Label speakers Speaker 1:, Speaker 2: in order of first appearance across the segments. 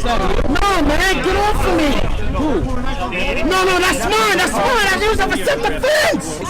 Speaker 1: No, man, get off of me. Who? No, that's mine. That's mine. I use it for self-defense.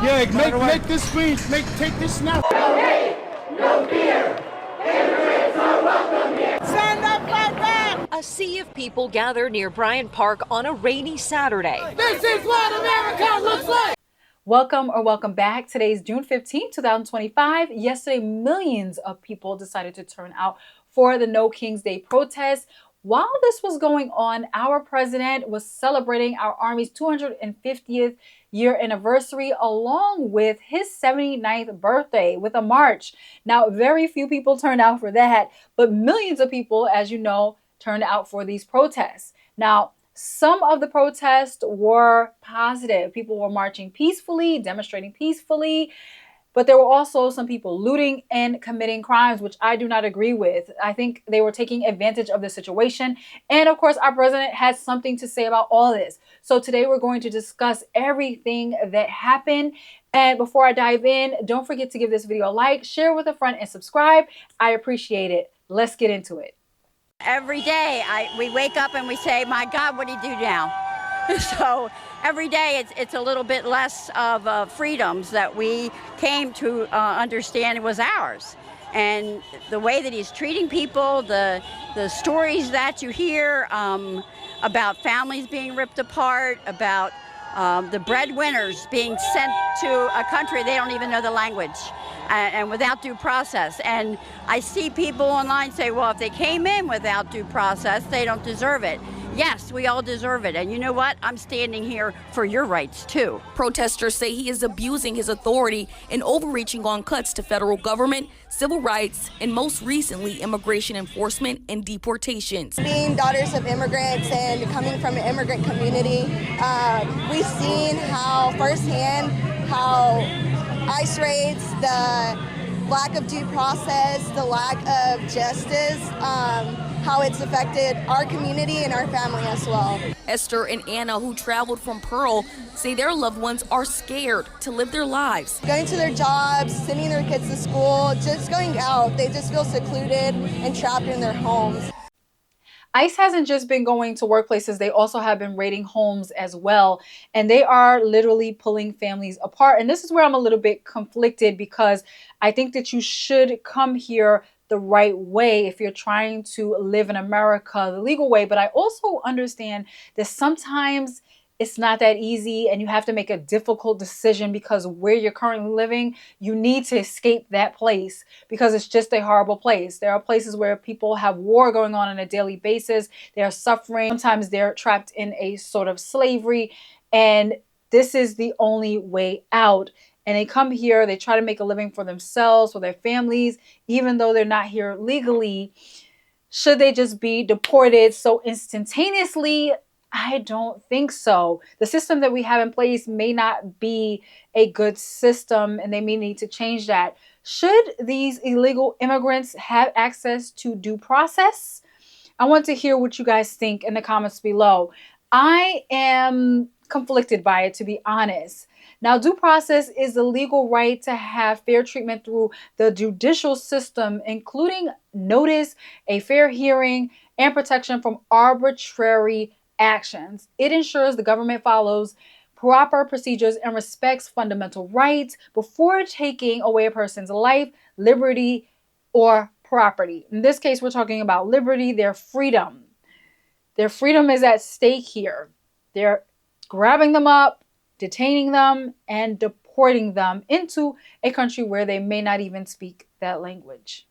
Speaker 1: Yeah, make this screen. Take this now.
Speaker 2: No hate, no fear. Immigrants are welcome here. Stand up, fight back.
Speaker 3: A sea of people gathered near Bryant Park on a rainy Saturday.
Speaker 2: This is what America looks like.
Speaker 4: Welcome back. Today's June 15, 2025. Yesterday, millions of people decided to turn out for the No Kings Day protest. While this was going on, our president was celebrating our Army's 250th year anniversary along with his 79th birthday with a march. Now, very few people turned out for that, but millions of people, as you know, turned out for these protests. Now, some of the protests were positive. People were marching peacefully, demonstrating peacefully. But there were also some people looting and committing crimes, which I do not agree with. I think they were taking advantage of the situation. And of course, our president has something to say about all this. So today we're going to discuss everything that happened. And before I dive in, don't forget to give this video a like, share with a friend, and subscribe. I appreciate it. Let's get into it.
Speaker 5: Every day we wake up and we say, my God, what do you do now? So every day it's a little bit less of freedoms that we came to understand was ours. And the way that he's treating people, the stories that you hear about families being ripped apart, about the breadwinners being sent to a country they don't even know the language and without due process. And I see people online say, well, if they came in without due process, they don't deserve it. Yes, we all deserve it. And you know what? I'm standing here for your rights, too.
Speaker 6: Protesters say he is abusing his authority and overreaching on cuts to federal government, civil rights, and most recently, immigration enforcement and deportations.
Speaker 7: Being daughters of immigrants and coming from an immigrant community, we've seen how firsthand how ICE raids, the lack of due process, the lack of justice, how it's affected our community and our family as well.
Speaker 6: Esther and Anna, who traveled from Pearl, say their loved ones are scared to live their lives.
Speaker 7: Going to their jobs, sending their kids to school, just going out, they just feel secluded and trapped in their homes.
Speaker 4: ICE hasn't just been going to workplaces, they also have been raiding homes as well. And they are literally pulling families apart. And this is where I'm a little bit conflicted, because I think that you should come here the right way if you're trying to live in America the legal way. But I also understand that sometimes it's not that easy and you have to make a difficult decision, because where you're currently living, you need to escape that place because it's just a horrible place. There are places where people have war going on a daily basis. They are suffering. Sometimes they're trapped in a sort of slavery, and this is the only way out. And they come here, they try to make a living for themselves, for their families, even though they're not here legally. Should they just be deported so instantaneously? I don't think so. The system that we have in place may not be a good system, and they may need to change that. Should these illegal immigrants have access to due process? I want to hear what you guys think in the comments below. I am conflicted by it, to be honest. Now, due process is the legal right to have fair treatment through the judicial system, including notice, a fair hearing, and protection from arbitrary actions. It ensures the government follows proper procedures and respects fundamental rights before taking away a person's life, liberty, or property. In this case, we're talking about liberty, their freedom. Their freedom is at stake here. They're grabbing them up, detaining them, and deporting them into a country where they may not even speak that language.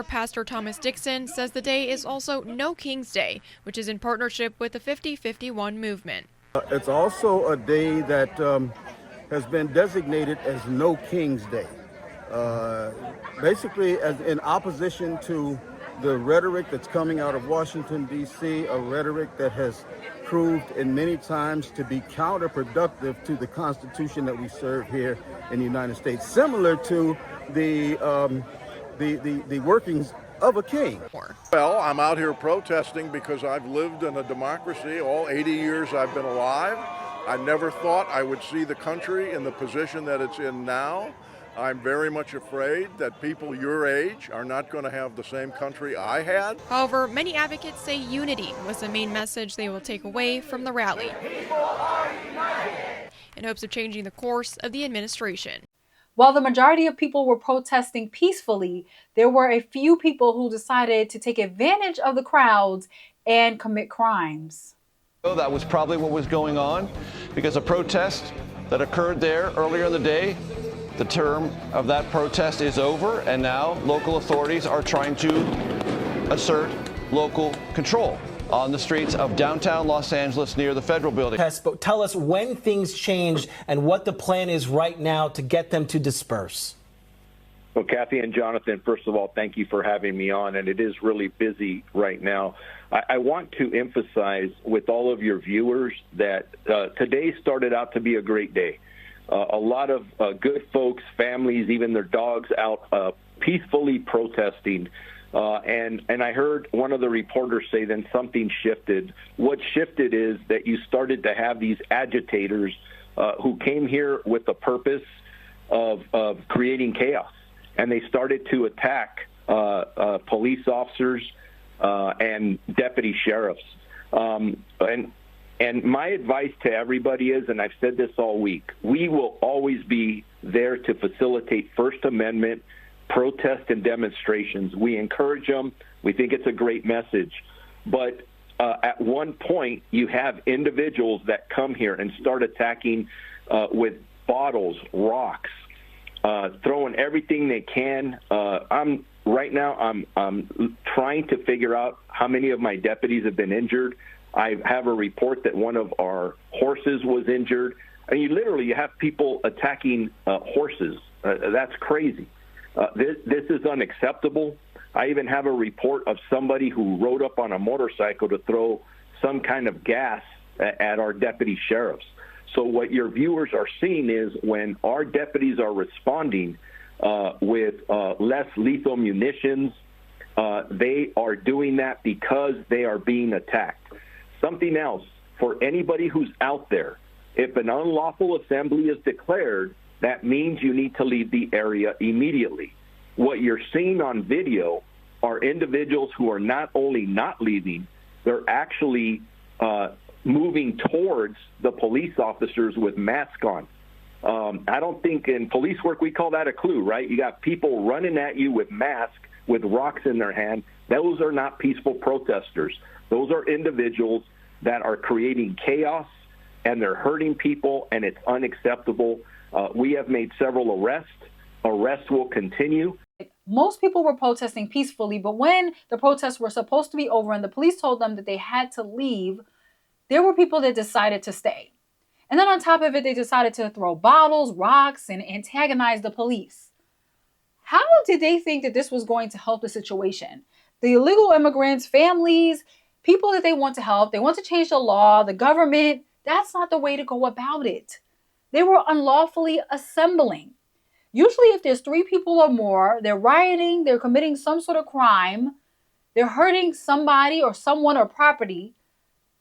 Speaker 8: Pastor Thomas Dixon says the day is also No Kings Day, which is in partnership with the 50-51 movement.
Speaker 9: It's also a day that has been designated as No Kings Day, basically as in opposition to the rhetoric that's coming out of Washington, D.C., a rhetoric that has proved in many times to be counterproductive to the Constitution that we serve here in the United States, similar to the workings of a king.
Speaker 10: Well, I'm out here protesting because I've lived in a democracy all 80 years I've been alive. I never thought I would see the country in the position that it's in now. I'm very much afraid that people your age are not going to have the same country I had.
Speaker 8: However, many advocates say unity was the main message they will take away from the rally, in hopes of changing the course of the administration.
Speaker 4: While the majority of people were protesting peacefully, there were a few people who decided to take advantage of the crowds and commit crimes.
Speaker 11: That was probably what was going on, because a protest that occurred there earlier in the day, the term of that protest is over, and now local authorities are trying to assert local control on the streets of downtown Los Angeles near the federal building.
Speaker 12: But tell us when things changed and what the plan is right now to get them to disperse.
Speaker 13: Well, Kathy and Jonathan, first of all, thank you for having me on, and it is really busy right now. I want to emphasize with all of your viewers that today started out to be a great day. A lot of good folks, families, even their dogs out peacefully protesting. And I heard one of the reporters say then something shifted. What shifted is that you started to have these agitators who came here with the purpose of creating chaos. And they started to attack police officers and deputy sheriffs. And my advice to everybody is, and I've said this all week, we will always be there to facilitate First Amendment protests and demonstrations. We encourage them. We think it's a great message. But at one point, you have individuals that come here and start attacking with bottles, rocks, throwing everything they can. I'm trying to figure out how many of my deputies have been injured. I have a report that one of our horses was injured. And you have people attacking horses. That's crazy. This is unacceptable. I even have a report of somebody who rode up on a motorcycle to throw some kind of gas at our deputy sheriffs. So what your viewers are seeing is when our deputies are responding with less lethal munitions, they are doing that because they are being attacked. Something else, for anybody who's out there, if an unlawful assembly is declared, that means you need to leave the area immediately. What you're seeing on video are individuals who are not only not leaving, they're actually moving towards the police officers with masks on. I don't think in police work we call that a clue, right? You got people running at you with masks, with rocks in their hand. Those are not peaceful protesters. Those are individuals that are creating chaos, and they're hurting people, and it's unacceptable. We have made several arrests. Arrests will continue.
Speaker 4: Most people were protesting peacefully, but when the protests were supposed to be over and the police told them that they had to leave, there were people that decided to stay. And then on top of it, they decided to throw bottles, rocks, and antagonize the police. How did they think that this was going to help the situation? The illegal immigrants, families, people that they want to help, they want to change the law, the government, that's not the way to go about it. They were unlawfully assembling. Usually if there's 3 people or more, they're rioting, they're committing some sort of crime, they're hurting somebody or someone or property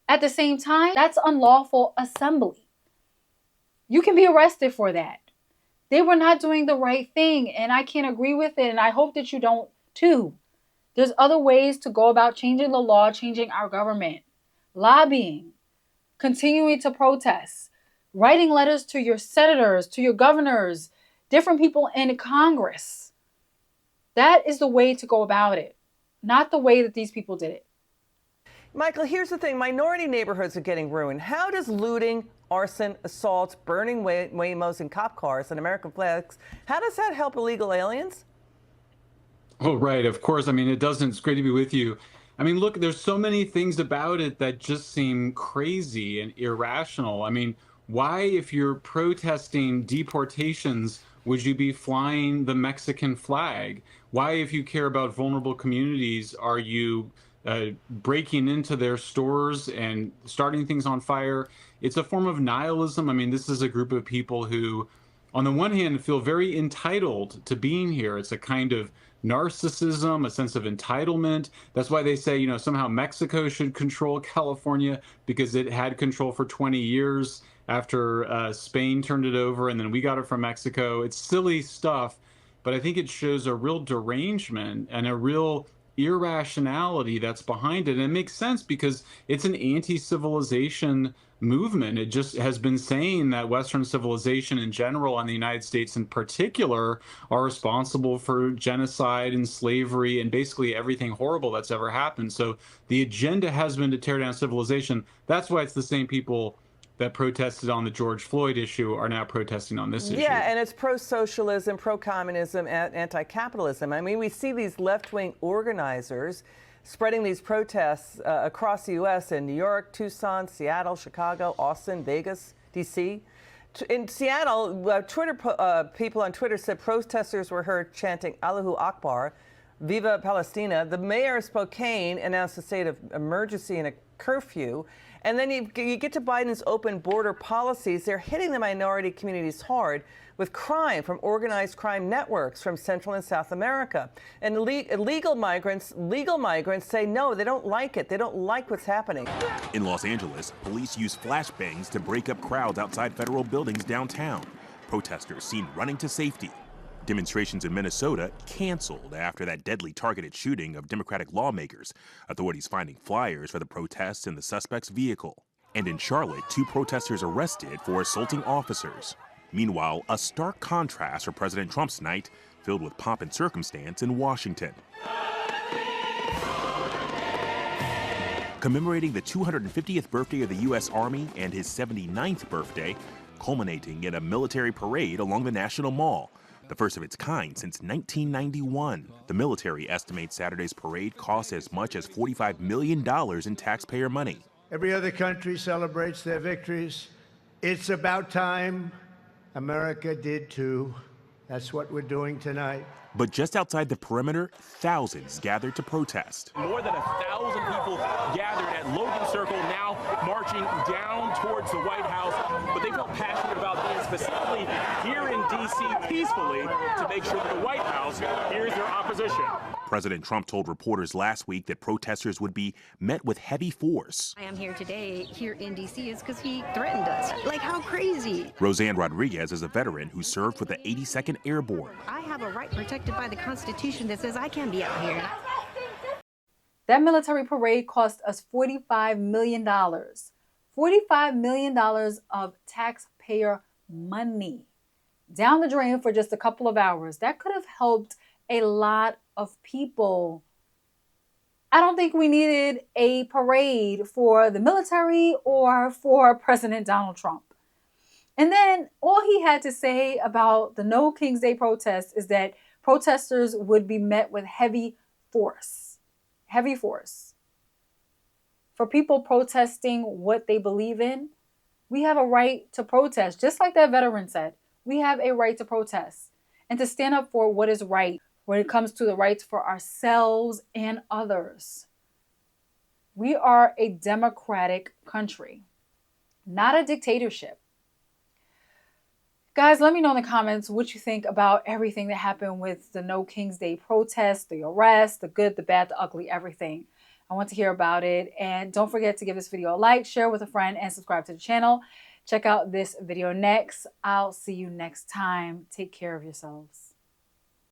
Speaker 4: at the same time, that's unlawful assembly. You can be arrested for that. They were not doing the right thing, and I can't agree with it, and I hope that you don't too. There's other ways to go about changing the law, changing our government. Lobbying, continuing to protest, writing letters to your senators, to your governors, different people in Congress. That is the way to go about it, not the way that these people did it.
Speaker 14: Michael, here's the thing. Minority neighborhoods are getting ruined. How does looting, arson, assaults, burning Waymos and cop cars and American flags, how does that help illegal aliens?
Speaker 15: Oh, right. Of course. I mean, it doesn't. It's great to be with you. I mean, look, there's so many things about it that just seem crazy and irrational. I mean, why, if you're protesting deportations, would you be flying the Mexican flag? Why, if you care about vulnerable communities, are you breaking into their stores and starting things on fire? It's a form of nihilism. I mean, this is a group of people who on the one hand, feel very entitled to being here. It's a kind of narcissism, a sense of entitlement. That's why they say, you know, somehow Mexico should control California because it had control for 20 years after Spain turned it over, and then we got it from Mexico. It's silly stuff, but I think it shows a real derangement and a real irrationality that's behind it. And it makes sense because it's an anti-civilization movement. It just has been saying that Western civilization in general and the United States in particular are responsible for genocide and slavery and basically everything horrible that's ever happened. So the agenda has been to tear down civilization. That's why it's the same people that protested on the George Floyd issue are now protesting on this issue.
Speaker 14: Yeah, and it's pro-socialism, pro-communism, and anti-capitalism. I mean, we see these left-wing organizers spreading these protests across the U.S. in New York, Tucson, Seattle, Chicago, Austin, Vegas, D.C. In Seattle, people on Twitter said protesters were heard chanting Allahu Akbar, Viva Palestina. The mayor of Spokane announced a state of emergency and a curfew. And then you get to Biden's open border policies. They're hitting the minority communities hard with crime from organized crime networks from Central and South America. And legal migrants say no, they don't like it. They don't like what's happening.
Speaker 16: In Los Angeles, police use flashbangs to break up crowds outside federal buildings downtown. Protesters seen running to safety. Demonstrations in Minnesota canceled after that deadly targeted shooting of Democratic lawmakers, authorities finding flyers for the protests in the suspect's vehicle. And in Charlotte, 2 protesters arrested for assaulting officers. Meanwhile, a stark contrast for President Trump's night, filled with pomp and circumstance in Washington. Commemorating the 250th birthday of the U.S. Army and his 79th birthday, culminating in a military parade along the National Mall. The first of its kind since 1991. The military estimates Saturday's parade cost as much as $45 million in taxpayer money.
Speaker 17: Every other country celebrates their victories. It's about time America did too. That's what we're doing tonight.
Speaker 16: But just outside the perimeter, thousands gathered to protest.
Speaker 18: More than 1,000 people gathered at Logan Circle, now marching down towards the White House. But they felt passionate about being specifically here in D.C. peacefully to make sure that the White House hears their opposition.
Speaker 16: President Trump told reporters last week that protesters would be met with heavy force.
Speaker 19: I am here today, here in D.C., is because he threatened us. Like, how crazy.
Speaker 16: Roseanne Rodriguez is a veteran who served with the 82nd Airborne.
Speaker 19: I have a right protected by the Constitution that says I can be out here.
Speaker 4: That military parade cost us $45 million. $45 million of taxpayer money down the drain for just a couple of hours. That could have helped a lot of people. I don't think we needed a parade for the military or for President Donald Trump. And then all he had to say about the No King's Day protests is that protesters would be met with heavy force. Heavy force. For people protesting what they believe in, we have a right to protest. Just like that veteran said, we have a right to protest and to stand up for what is right when it comes to the rights for ourselves and others. We are a democratic country, not a dictatorship. Guys, let me know in the comments what you think about everything that happened with the No King's Day protests, the arrests, the good, the bad, the ugly, everything. I want to hear about it. And don't forget to give this video a like, share with a friend, and subscribe to the channel. Check out this video next. I'll see you next time. Take care of yourselves.